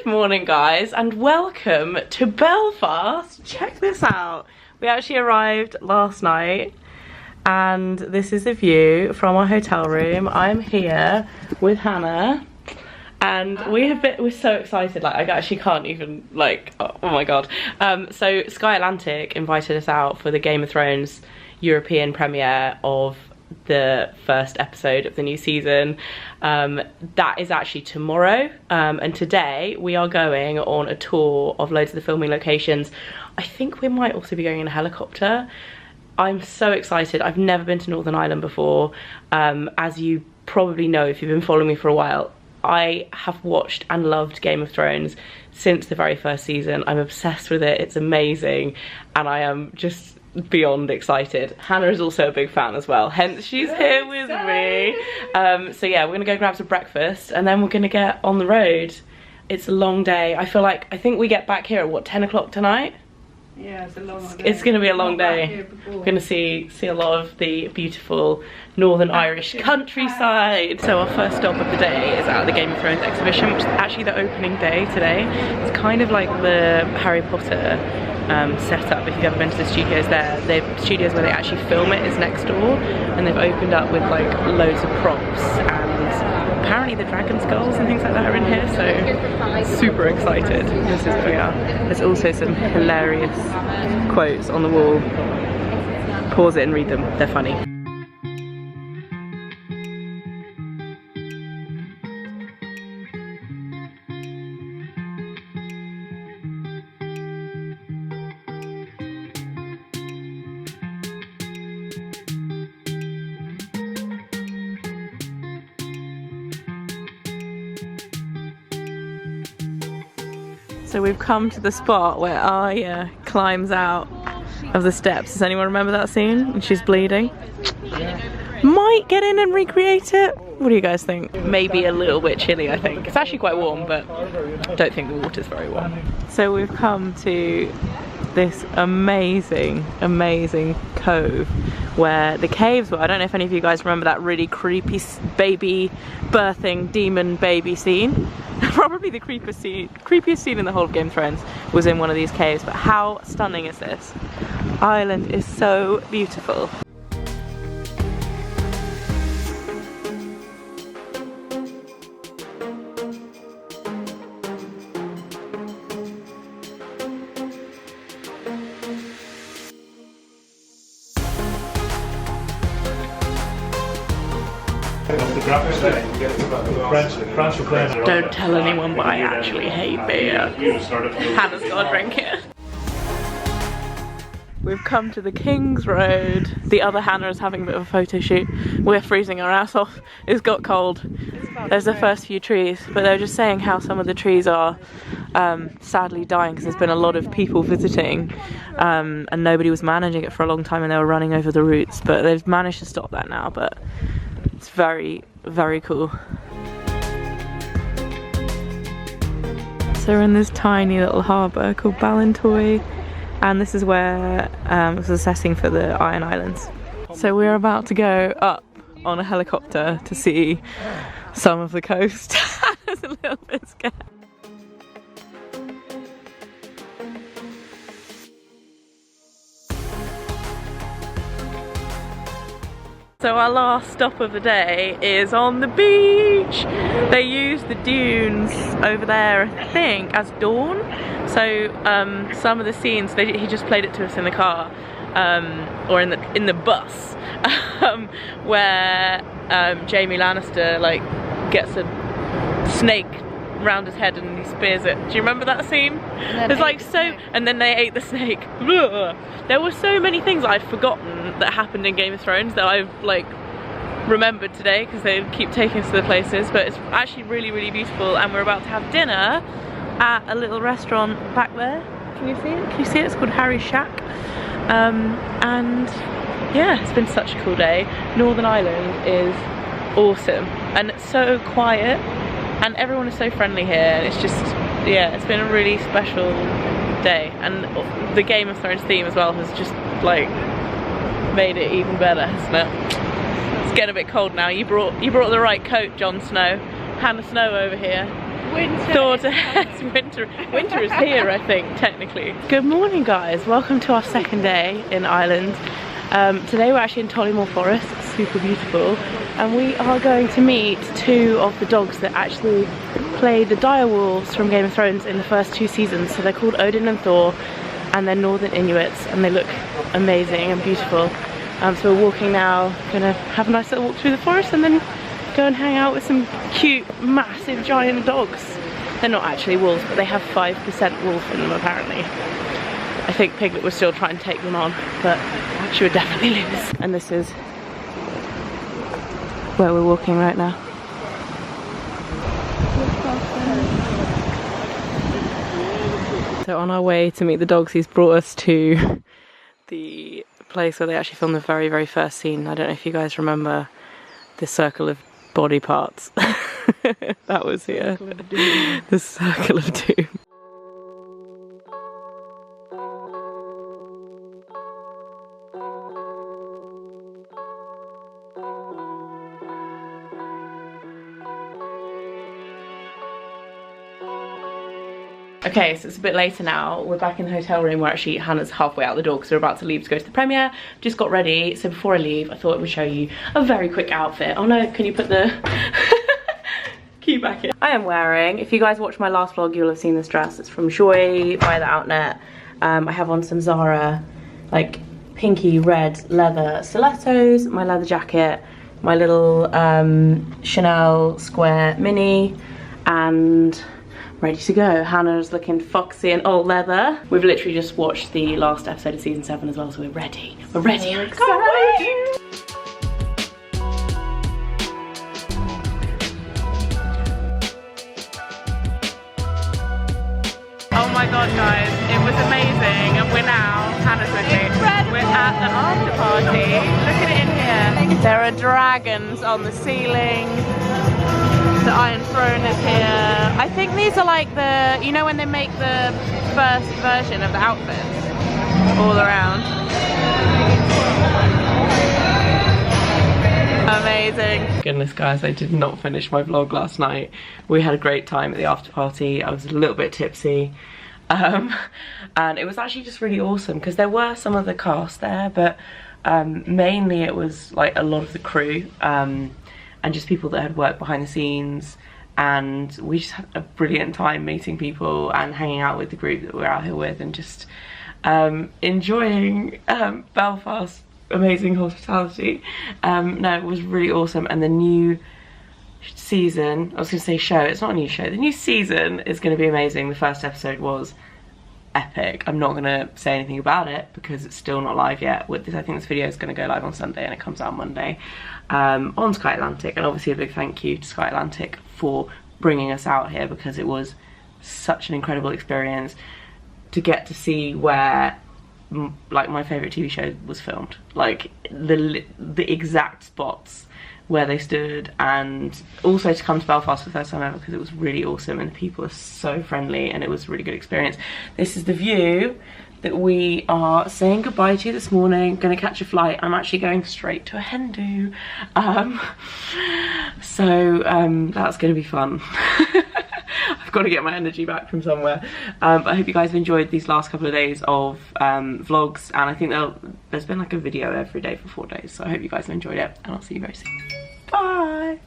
Good morning guys and welcome to Belfast. Check this out. We actually arrived last night and this is the view from our hotel room. I'm here with Hannah and we're so excited, like I actually can't even, like, oh my god. So Sky Atlantic invited us out for the Game of Thrones European premiere of the first episode of the new season. That is actually tomorrow, and today we are going on a tour of loads of the filming locations. I think we might also be going in a helicopter. I'm so excited. I've never been to Northern Ireland before. As you probably know if you've been following me for a while, I have watched and loved Game of Thrones since the very first season. I'm obsessed with it. It's amazing and I am just beyond excited. Hannah is also a big fan as well, hence she's here with me. So yeah, we're gonna go grab some breakfast and then we're gonna get on the road. It's a long day. I think we get back here at what, 10 o'clock tonight? Yeah, it's a long day. It's gonna be a long day. We're gonna see a lot of the beautiful Northern Irish countryside. So our first stop of the day is at the Game of Thrones exhibition, which is actually the opening day today. It's kind of like the Harry Potter setup. If you've ever been to the studios there, the studios where they actually film it is next door, and they've opened up with like loads of props, and apparently the dragon skulls and things like that are in here, so super excited. This is where we are. There's also some hilarious quotes on the wall. Pause it and read them, they're funny. So we've come to the spot where Arya climbs out of the steps. Does anyone remember that scene? And she's bleeding. Might get in and recreate it. What do you guys think? Maybe a little bit chilly, I think. It's actually quite warm, but I don't think the water's very warm. So we've come to this amazing cove where the caves were. I don't know if any of you guys remember that really creepy baby birthing demon baby scene. Probably the creepiest scene in the whole of Game of Thrones was in one of these caves, but how stunning is this? Ireland is so beautiful. Don't tell anyone, but I actually hate beer. Hannah's got a drink here. We've come to the Kingsroad. The other Hannah is having a bit of a photo shoot. We're freezing our ass off. It's got cold. There's the first few trees, but they're just saying how some of the trees are sadly dying because there's been a lot of people visiting, and nobody was managing it for a long time and they were running over the roots, but they've managed to stop that now. But it's very cool. So we're in this tiny little harbour called Ballintoy, and this is where I was assessing for the Iron Islands. So we're about to go up on a helicopter to see some of the coast. I was a little bit scared. So our last stop of the day is on the beach. They use the dunes over there, I think, as dawn. So some of the scenes, he just played it to us in the car, or in the bus, where Jaime Lannister like gets a snake round his head and he spears it. Do you remember that scene? There's like so, and then they ate the snake. There were so many things I'd forgotten that happened in Game of Thrones that I've like remembered today because they keep taking us to the places. But it's actually really beautiful, and we're about to have dinner at a little restaurant back there. Can you see it? Can you see it? It's called Harry's Shack. And yeah, it's been such a cool day. Northern Ireland is awesome and it's so quiet. And everyone is so friendly here, and it's just, yeah, it's been a really special day. And the Game of Thrones theme as well has just, like, made it even better, hasn't it? It's getting a bit cold now. You brought the right coat, Jon Snow. Hannah Snow over here. Winter. thought ahead. Winter is here, I think, technically. Good morning, guys. Welcome to our second day in Ireland. Today we're actually in Tollymore Forest. It's super beautiful. And we are going to meet two of the dogs that actually played the direwolves from Game of Thrones in the first 2 seasons. So they're called Odin and Thor, and they're Northern Inuits, and they look amazing and beautiful. So we're walking now, gonna have a nice little walk through the forest and then go and hang out with some cute, massive, giant dogs. They're not actually wolves, but they have 5% wolf in them apparently. I think Piglet would still try and take them on, but she would definitely lose. And this is where we're walking right now. So on our way to meet the dogs, he's brought us to the place where they actually filmed the very, very first scene. I don't know if you guys remember this circle of body parts. That was here. The circle of doom. Okay, so it's a bit later now. We're back in the hotel room. We're actually, Hannah's halfway out the door because we're about to leave to go to the premiere. Just got ready, so before I leave, I thought I would show you a very quick outfit. Oh no, can you put the key back in? I am wearing, if you guys watched my last vlog, you'll have seen this dress. It's from Joy by the Outnet. I have on some Zara, like pinky red leather stilettos, my leather jacket, my little Chanel square mini, and ready to go. Hannah's looking foxy and all leather. We've literally just watched the last episode of season 7 as well, so we're ready. We're ready. I can't wait. Oh my god, guys, it was amazing, and we're now, Hannah's with me. We're at the after party. Look at it in here. There are dragons on the ceiling. The Iron Throne is here. I think these are like the, you know when they make the first version of the outfits all around. Amazing. Goodness guys, I did not finish my vlog last night. We had a great time at the after party. I was a little bit tipsy. And it was actually just really awesome because there were some of the cast there, but mainly it was like a lot of the crew. And just people that had worked behind the scenes, and we just had a brilliant time meeting people and hanging out with the group that we're out here with, and just enjoying Belfast amazing hospitality. No, it was really awesome. And the new season, I was gonna say show, it's not a new show, the new season is gonna be amazing. The first episode was epic. I'm not gonna say anything about it because it's still not live yet. With this, I think this video is gonna go live on Sunday and it comes out Monday on Sky Atlantic. And obviously a big thank you to Sky Atlantic for bringing us out here because it was such an incredible experience to get to see where like my favorite TV show was filmed, like the exact spots where they stood, and also to come to Belfast for the first time ever because it was really awesome and the people are so friendly and it was a really good experience. This is the view that we are saying goodbye to this morning. Gonna catch a flight. I'm actually going straight to a hen do. That's gonna be fun. I've got to get my energy back from somewhere. I hope you guys have enjoyed these last couple of days of vlogs, and I think there's been like a video every day for 4 days, so I hope you guys have enjoyed it, and I'll see you very soon. Bye!